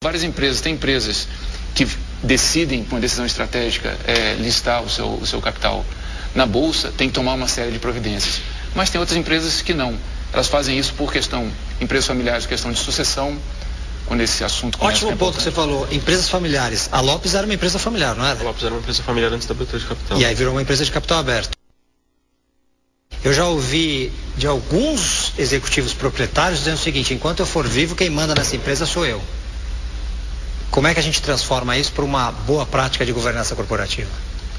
Várias empresas, tem empresas que decidem, com uma decisão estratégica, listar o seu capital na bolsa, tem que tomar uma série de providências. Mas tem outras empresas que não. Elas fazem isso por questão, empresas familiares, questão de sucessão, quando esse assunto começa. Ótimo ponto que você falou, empresas familiares. A Lopes era uma empresa familiar, não era? A Lopes era uma empresa familiar antes da abertura de capital. E aí virou uma empresa de capital aberto. Eu já ouvi de alguns executivos proprietários dizendo o seguinte: enquanto eu for vivo, quem manda nessa empresa sou eu. Como é que a gente transforma isso para uma boa prática de governança corporativa?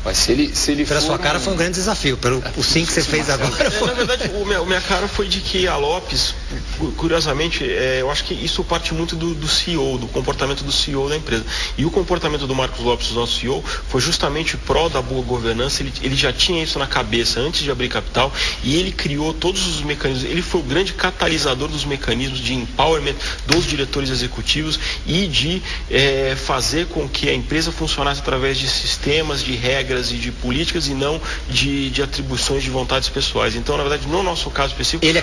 Mas se ele Pela for sua cara foi um grande desafio, pelo o sim que você fez agora. Na verdade, minha cara foi de que a Lopes, curiosamente, eu acho que isso parte muito do CEO, do comportamento do CEO da empresa. E o comportamento do Marcos Lopes, nosso CEO, foi justamente pró da boa governança. Ele já tinha isso na cabeça antes de abrir capital e ele criou todos os mecanismos. Ele foi o grande catalisador dos mecanismos de empowerment dos diretores executivos e de fazer com que a empresa funcionasse através de sistemas, de regras e de políticas e não de atribuições de vontades pessoais. Então, na verdade, no nosso caso específico, ele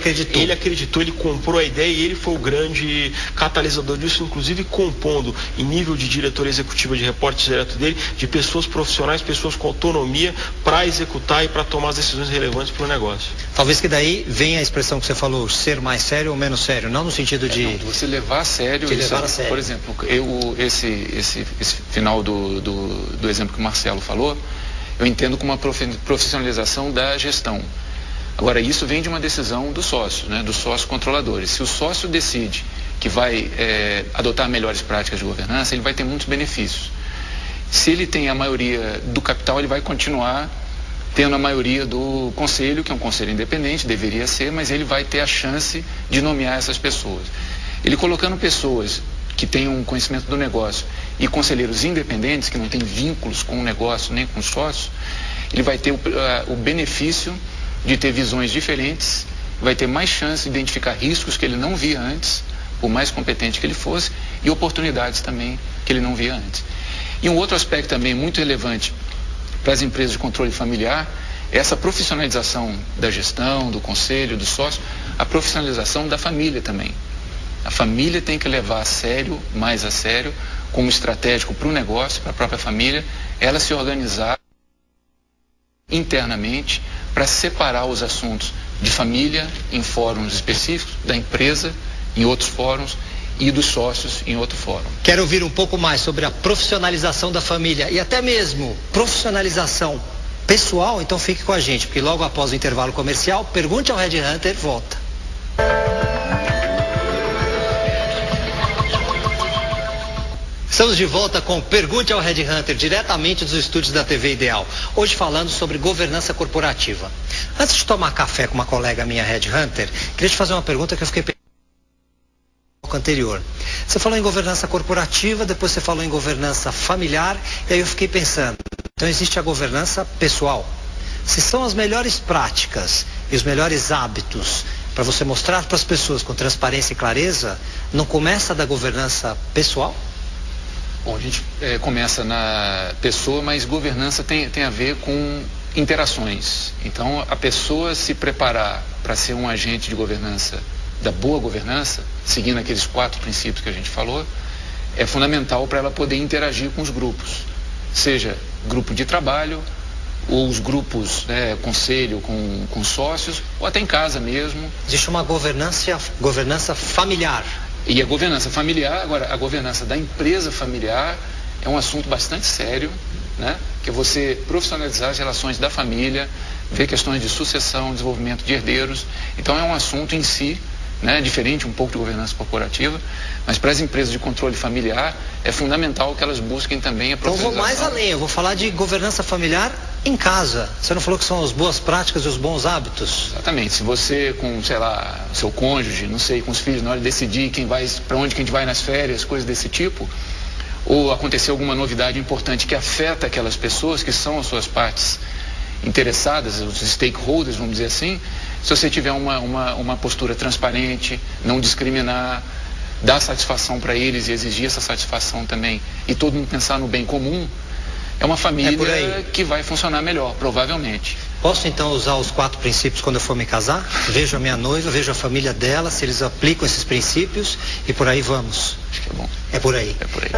acreditou, ele comprou a ideia e ele foi o grande catalisador disso, inclusive compondo em nível de diretor executivo, de reporte direto dele, de pessoas profissionais, pessoas com autonomia para executar e para tomar as decisões relevantes para o negócio. Talvez que daí venha a expressão que você falou, ser mais sério ou menos sério, não no sentido de... Não, você levar a sério. Levar a sério. Por exemplo, esse final do exemplo que o Marcelo falou, eu entendo como uma profissionalização da gestão. Agora, isso vem de uma decisão do sócio, né, dos sócios controladores. Se o sócio decide que vai adotar melhores práticas de governança, ele vai ter muitos benefícios. Se ele tem a maioria do capital, ele vai continuar tendo a maioria do conselho, que é um conselho independente, deveria ser, mas ele vai ter a chance de nomear essas pessoas. Ele colocando pessoas que tenham um conhecimento do negócio e conselheiros independentes, que não têm vínculos com o negócio nem com os sócios, ele vai ter o benefício de ter visões diferentes, vai ter mais chance de identificar riscos que ele não via antes, por mais competente que ele fosse, e oportunidades também que ele não via antes. E um outro aspecto também muito relevante para as empresas de controle familiar é essa profissionalização da gestão, do conselho, do sócio, a profissionalização da família também. A família tem que levar a sério, mais a sério, como estratégico para o negócio, para a própria família, ela se organizar internamente para separar os assuntos de família em fóruns específicos, da empresa em outros fóruns e dos sócios em outro fórum. Quero ouvir um pouco mais sobre a profissionalização da família e até mesmo profissionalização pessoal, então fique com a gente, porque logo após o intervalo comercial, Pergunte ao Red Hunter volta. Estamos de volta com Pergunte ao Red Hunter, diretamente dos estúdios da TV Ideal. Hoje falando sobre governança corporativa. Antes de tomar café com uma colega minha, Red Hunter, queria te fazer uma pergunta que eu fiquei pensando no anterior. Você falou em governança corporativa, depois você falou em governança familiar, e aí eu fiquei pensando, então existe a governança pessoal. Se são as melhores práticas e os melhores hábitos para você mostrar para as pessoas com transparência e clareza, não começa da governança pessoal? Bom, a gente começa na pessoa, mas governança tem a ver com interações. Então, a pessoa se preparar para ser um agente de governança, da boa governança, seguindo aqueles 4 princípios que a gente falou, é fundamental para ela poder interagir com os grupos, seja grupo de trabalho, ou os grupos, conselho com sócios, ou até em casa mesmo. Existe uma governança familiar. E a governança familiar, agora, a governança da empresa familiar é um assunto bastante sério, né? Que é você profissionalizar as relações da família, ver questões de sucessão, desenvolvimento de herdeiros. Então é um assunto em si, né? Diferente um pouco de governança corporativa, mas para as empresas de controle familiar é fundamental que elas busquem também a profissionalização. Então vou mais além, eu vou falar de governança familiar em casa. Você não falou que são as boas práticas e os bons hábitos? Exatamente. Se você com, sei lá, seu cônjuge, não sei, com os filhos, na hora de decidir para onde que a gente vai nas férias, coisas desse tipo, ou acontecer alguma novidade importante que afeta aquelas pessoas que são as suas partes interessadas, os stakeholders, vamos dizer assim, se você tiver uma postura transparente, não discriminar, dar satisfação para eles e exigir essa satisfação também, e todo mundo pensar no bem comum, é uma família que vai funcionar melhor, provavelmente. Posso então usar os 4 princípios quando eu for me casar? Vejo a minha noiva, vejo a família dela, se eles aplicam esses princípios e por aí vamos. que é bom. É por aí. É por aí.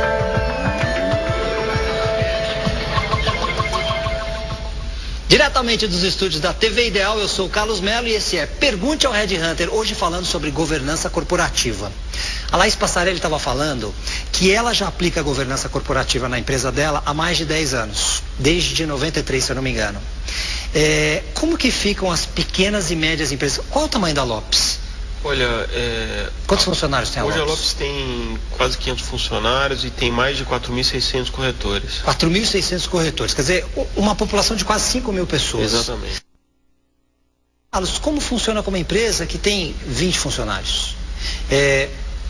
Diretamente dos estúdios da TV Ideal, eu sou o Carlos Melo e esse é Pergunte ao Red Hunter, hoje falando sobre governança corporativa. A Laís Passarelli estava falando que ela já aplica a governança corporativa na empresa dela há mais de 10 anos, desde 93, se eu não me engano. Como que ficam as pequenas e médias empresas? Qual é o tamanho da Lopes? Olha, quantos funcionários tem a Lopes? Hoje a Lopes tem quase 500 funcionários e tem mais de 4.600 corretores. 4.600 corretores, quer dizer, uma população de quase 5 mil pessoas. Exatamente. Carlos, como funciona como empresa que tem 20 funcionários?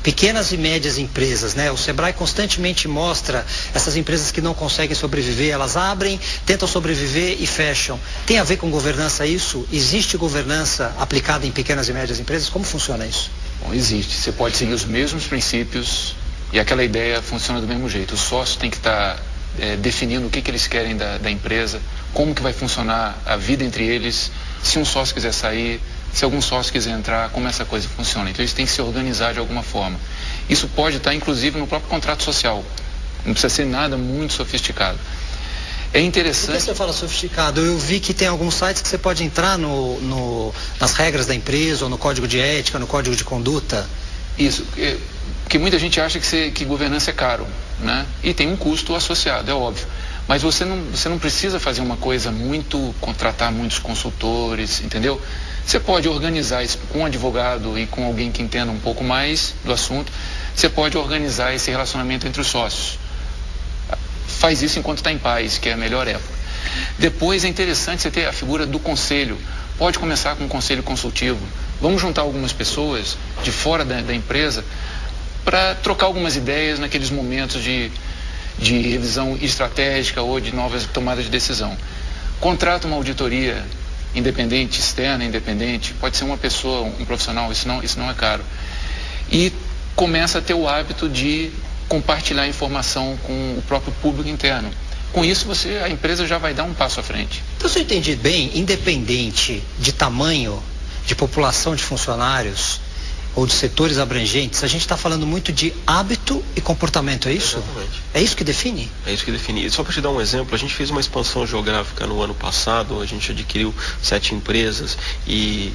Pequenas e médias empresas, né? O Sebrae constantemente mostra essas empresas que não conseguem sobreviver, elas abrem, tentam sobreviver e fecham. Tem a ver com governança isso? Existe governança aplicada em pequenas e médias empresas? Como funciona isso? Bom, existe. Você pode seguir os mesmos princípios e aquela ideia funciona do mesmo jeito. Os sócios têm que estar definindo o que eles querem da empresa, como que vai funcionar a vida entre eles, se um sócio quiser sair, se algum sócio quiser entrar, como essa coisa funciona. Então eles têm que se organizar de alguma forma. Isso pode estar inclusive no próprio contrato social. Não precisa ser nada muito sofisticado. É interessante... Por que você fala sofisticado? Eu vi que tem alguns sites que você pode entrar nas regras da empresa, ou no código de ética, no código de conduta. Isso, porque muita gente acha que governança é caro, né? E tem um custo associado, é óbvio. Mas você não precisa fazer uma coisa contratar muitos consultores, entendeu? Você pode organizar isso com um advogado e com alguém que entenda um pouco mais do assunto. Você pode organizar esse relacionamento entre os sócios. Faz isso enquanto está em paz, que é a melhor época. Depois é interessante você ter a figura do conselho. Pode começar com um conselho consultivo. Vamos juntar algumas pessoas de fora da empresa para trocar algumas ideias naqueles momentos de revisão estratégica ou de novas tomadas de decisão. Contrata uma auditoria independente, externa, independente, pode ser uma pessoa, um profissional, isso não é caro. E começa a ter o hábito de compartilhar informação com o próprio público interno. Com isso, a empresa já vai dar um passo à frente. Então, se eu entendi bem, independente de tamanho, de população de funcionários ou de setores abrangentes, a gente está falando muito de hábito e comportamento, é isso? Exatamente. É isso que define? É isso que define. E só para te dar um exemplo, a gente fez uma expansão geográfica no ano passado, a gente adquiriu 7 empresas e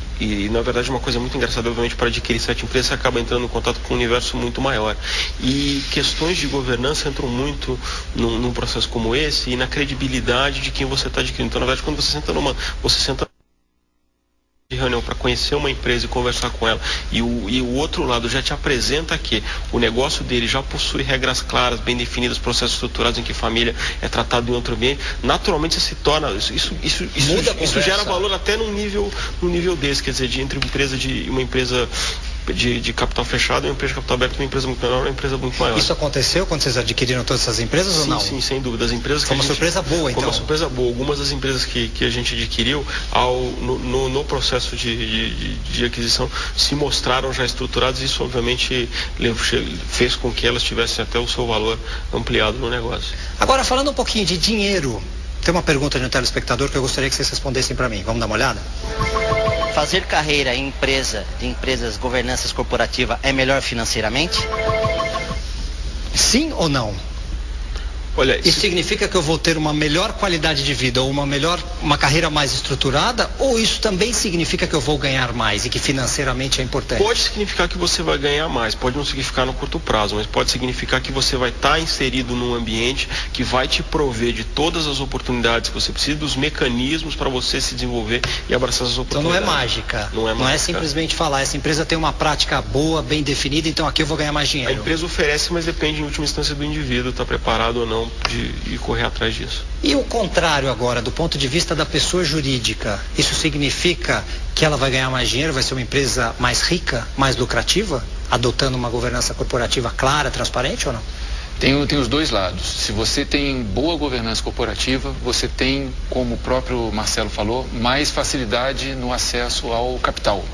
na verdade uma coisa muito engraçada, obviamente para adquirir 7 empresas você acaba entrando em contato com um universo muito maior. E questões de governança entram muito num processo como esse e na credibilidade de quem você está adquirindo. Então, na verdade, quando você senta de reunião para conhecer uma empresa e conversar com ela e o outro lado já te apresenta que o negócio dele já possui regras claras, bem definidas, processos estruturados em que família é tratada em outro ambiente, naturalmente você se torna isso gera valor até num nível desse, quer dizer, entre uma empresa de capital fechado e uma empresa de capital aberto, uma empresa muito menor, uma empresa muito maior. Isso aconteceu quando vocês adquiriram todas essas empresas ou não? Sim, sem dúvida. As empresas foi uma surpresa boa, então? Foi uma surpresa boa. Algumas das empresas que a gente adquiriu, no processo de aquisição, se mostraram já estruturadas e isso, obviamente, fez com que elas tivessem até o seu valor ampliado no negócio. Agora, falando um pouquinho de dinheiro, tem uma pergunta de um telespectador que eu gostaria que vocês respondessem para mim. Vamos dar uma olhada? Fazer carreira em empresas governanças corporativa é melhor financeiramente? Sim ou não? Olha, isso significa que eu vou ter uma melhor qualidade de vida ou uma carreira mais estruturada, ou isso também significa que eu vou ganhar mais e que financeiramente é importante? Pode significar que você vai ganhar mais, pode não significar no curto prazo, mas pode significar que você vai estar inserido num ambiente que vai te prover de todas as oportunidades que você precisa, dos mecanismos para você se desenvolver e abraçar essas oportunidades. Então não é mágica. Não é simplesmente falar, essa empresa tem uma prática boa, bem definida, então aqui eu vou ganhar mais dinheiro. A empresa oferece, mas depende em última instância do indivíduo, estar preparado ou não de correr atrás disso. E o contrário agora, do ponto de vista da pessoa jurídica, isso significa que ela vai ganhar mais dinheiro, vai ser uma empresa mais rica, mais lucrativa, adotando uma governança corporativa clara, transparente ou não? Tem os dois lados. Se você tem boa governança corporativa, você tem, como o próprio Marcelo falou, mais facilidade no acesso ao capital.